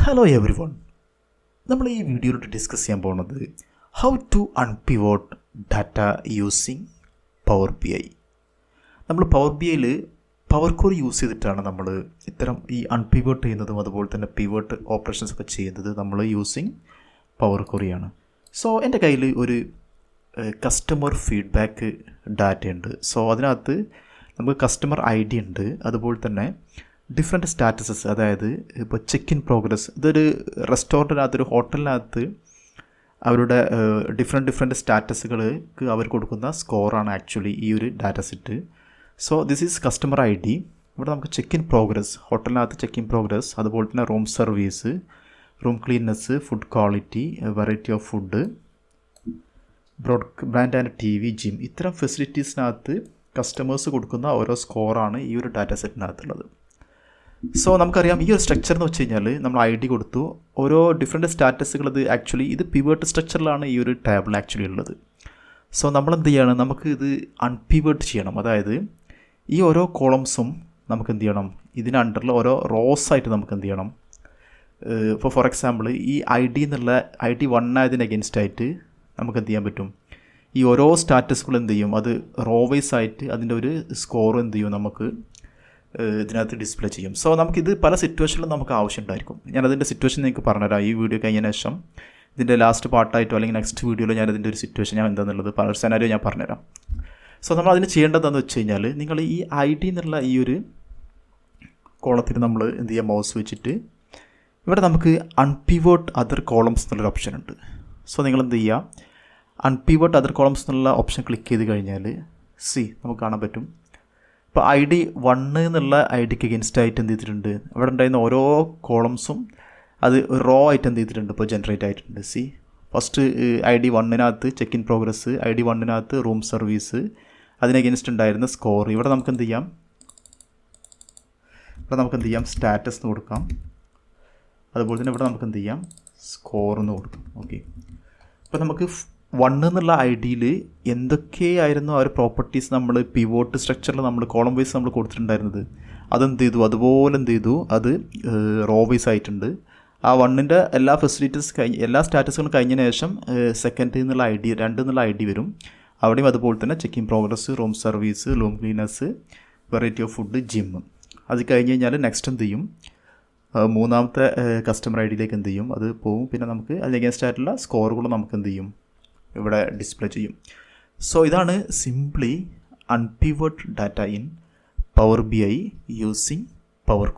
Hello every one. നമ്മൾ ഈ വീഡിയോയിലോട്ട് ഡിസ്കസ് ചെയ്യാൻ പോകുന്നത് how to unpivot data using power B I. നമ്മൾ പവർ ബി ഐയിൽ പവർ കോർ യൂസ് ചെയ്തിട്ടാണ് നമ്മൾ ഇത്തരം ഈ അൺപിവോട്ട് ചെയ്യുന്നതും അതുപോലെ തന്നെ പിവോട്ട് ഓപ്പറേഷൻസ് ഒക്കെ ചെയ്യുന്നത് നമ്മൾ യൂസിങ് പവർ കോറിയാണ്. സോ എൻ്റെ കയ്യിൽ ഒരു കസ്റ്റമർ ഫീഡ്ബാക്ക് ഡാറ്റ ഉണ്ട്. സോ അതിനകത്ത് നമുക്ക് കസ്റ്റമർ ഐ ഡി ഉണ്ട്, അതുപോലെ തന്നെ ഡിഫറെൻറ്റ് സ്റ്റാറ്റസസ്, അതായത് ഇപ്പോൾ ചെക്ക് ഇൻ പ്രോഗ്രസ്. ഇതൊരു റെസ്റ്റോറൻറ്റിനകത്ത്, ഒരു ഹോട്ടലിനകത്ത് അവരുടെ ഡിഫറെൻറ്റ് സ്റ്റാറ്റസുകൾക്ക് അവർ കൊടുക്കുന്ന സ്കോറാണ് ആക്ച്വലി ഈ ഒരു data set. So this is customer I D. ഇവിടെ നമുക്ക് ചെക്ക് ഇൻ പ്രോഗ്രസ്, ഹോട്ടലിനകത്ത് ചെക്ക് ഇൻ പ്രോഗ്രസ്, അതുപോലെ തന്നെ room service, room cleanness, food quality, variety of food, brand and T V, gym, ഇത്തരം ഫെസിലിറ്റീസിനകത്ത് കസ്റ്റമേഴ്സ് കൊടുക്കുന്ന ഓരോ സ്കോറാണ് ഈ ഒരു ഡാറ്റ സെറ്റിനകത്തുള്ളത്. സോ നമുക്കറിയാം ഈ ഒരു സ്ട്രക്ചർ എന്ന് വെച്ച് കഴിഞ്ഞാൽ നമ്മൾ ഐ ഡി കൊടുത്തു, ഓരോ ഡിഫറെൻറ്റ് സ്റ്റാറ്റസുകൾ. ഇത് ആക്ച്വലി ഇത് പിവേർട്ട് സ്ട്രക്ചറിലാണ് ഈ ഒരു ടേബിൾ ആക്ച്വലി ഉള്ളത്. സോ നമ്മൾ എന്ത് ചെയ്യണം, നമുക്ക് ഇത് അൺപിവേർട്ട് ചെയ്യണം. അതായത് ഈ ഓരോ കോളംസും നമുക്ക് എന്ത് ചെയ്യണം, ഇതിന് അണ്ടറിൽ ഓരോ റോസ് ആയിട്ട് നമുക്ക് എന്ത് ചെയ്യണം. ഇപ്പോൾ ഫോർ എക്സാമ്പിൾ ഈ ഐ ഡി എന്നുള്ള ഐ ഡി 1 ആയതിന് അഗെൻസ്റ്റ് ആയിട്ട് നമുക്ക് എന്ത് ചെയ്യാൻ പറ്റും, ഈ ഓരോ സ്റ്റാറ്റസുകൾ എന്ത് ചെയ്യും, അത് റോവൈസ് ആയിട്ട് അതിൻ്റെ ഒരു സ്കോർ എന്ത് ചെയ്യും നമുക്ക് ഇതിനകത്ത് ഡിസ്പ്ലേ ചെയ്യും. സോ നമുക്കിത് പല സിറ്റുവേഷനിലും നമുക്ക് ആവശ്യമുണ്ടായിരിക്കും. ഞാനതിൻ്റെ സിറ്റുവേഷൻ നിങ്ങൾക്ക് പറഞ്ഞുതരാം ഈ വീഡിയോ കഴിഞ്ഞതിന് ശേഷം. ഇതിൻ്റെ ലാസ്റ്റ് പാർട്ടായിട്ടോ അല്ലെങ്കിൽ നെക്സ്റ്റ് വീഡിയോയിൽ ഞാനതിൻ്റെ ഒരു സിറ്റുവേഷൻ ഞാൻ എന്താണെന്നുള്ളത് പല സെനാരിയോ ഞാൻ പറഞ്ഞുതരാം. സോ നമ്മൾ അതിന് ചെയ്യേണ്ടതെന്ന് വെച്ച് കഴിഞ്ഞാൽ, നിങ്ങൾ ഈ ഐ ഡി എന്നുള്ള ഈ ഒരു കോളത്തിൽ നമ്മൾ എന്ത് ചെയ്യുക, മൗസ് വെച്ചിട്ട് ഇവിടെ നമുക്ക് അൺപിവോട്ട് അതർ കോളംസ് എന്നുള്ളൊരു ഓപ്ഷൻ ഉണ്ട്. സോ നിങ്ങൾ എന്ത് ചെയ്യുക, അൺപിവോട്ട് അതർ കോളംസ് എന്നുള്ള ഓപ്ഷൻ ക്ലിക്ക് ചെയ്ത് കഴിഞ്ഞാൽ നമുക്ക് കാണാൻ പറ്റും. ഇപ്പോൾ ഐ ഡി 1 എന്നുള്ള ഐ ഡിക്ക് എഗെൻസ്റ്റ് ആയിട്ട് എന്ത് ചെയ്തിട്ടുണ്ട്, അവിടെ ഉണ്ടായിരുന്ന ഓരോ കോളംസും അത് റോ ആയിട്ട് എന്ത് ചെയ്തിട്ടുണ്ട്, ഇപ്പോൾ ജനറേറ്റ് ആയിട്ടുണ്ട്. ഫസ്റ്റ് ഐ ഡി 1-നകത്ത് check in progress, I D 1-നകത്ത് റൂം സർവീസ്, അതിന് എഗെൻസ്റ്റ് ഉണ്ടായിരുന്ന സ്കോർ. ഇവിടെ നമുക്ക് എന്ത് ചെയ്യാം, സ്റ്റാറ്റസ് എന്ന് കൊടുക്കാം. അതുപോലെ തന്നെ ഇവിടെ നമുക്ക് എന്ത് ചെയ്യാം, സ്കോർ എന്ന് കൊടുക്കാം. ഓക്കെ, അപ്പോൾ നമുക്ക് 1 എന്നുള്ള ഐ ഡിയിൽ എന്തൊക്കെയായിരുന്നു ആ ഒരു പ്രോപ്പർട്ടീസ് നമ്മൾ പിവോട്ട് സ്ട്രക്ചറിൽ നമ്മൾ കോളം വൈസ് നമ്മൾ കൊടുത്തിട്ടുണ്ടായിരുന്നത്, അതെന്ത് ചെയ്തു, അതുപോലെ എന്ത് ചെയ്തു, അത് റോ വൈസ് ആയിട്ടുണ്ട്. ആ 1-ൻ്റെ എല്ലാ ഫെസിലിറ്റീസ് എല്ലാ സ്റ്റാറ്റസുകളും കഴിഞ്ഞതിന് ശേഷം സെക്കൻഡ് എന്നുള്ള ഐ ഡി 2 എന്നുള്ള ഐ ഡി വരും. അവിടെയും അതുപോലെ തന്നെ check in progress, room service, room cleanness, variety of food, gym. അത് കഴിഞ്ഞ് കഴിഞ്ഞാൽ നെക്സ്റ്റ് എന്ത് ചെയ്യും, 3-ാമത്തെ കസ്റ്റമർ ഐ ഡിയിലേക്ക് എന്ത് ചെയ്യും, അത് പോവും. പിന്നെ നമുക്ക് അതിന് അഗേൻസ്റ്റ് ആയിട്ടുള്ള സ്കോറുകൾ നമുക്ക് എന്ത് ചെയ്യും, ഇവിടെ ഡിസ്പ്ലേ ചെയ്യും. സോ ഇതാണ് simply unpivot data in power B I using power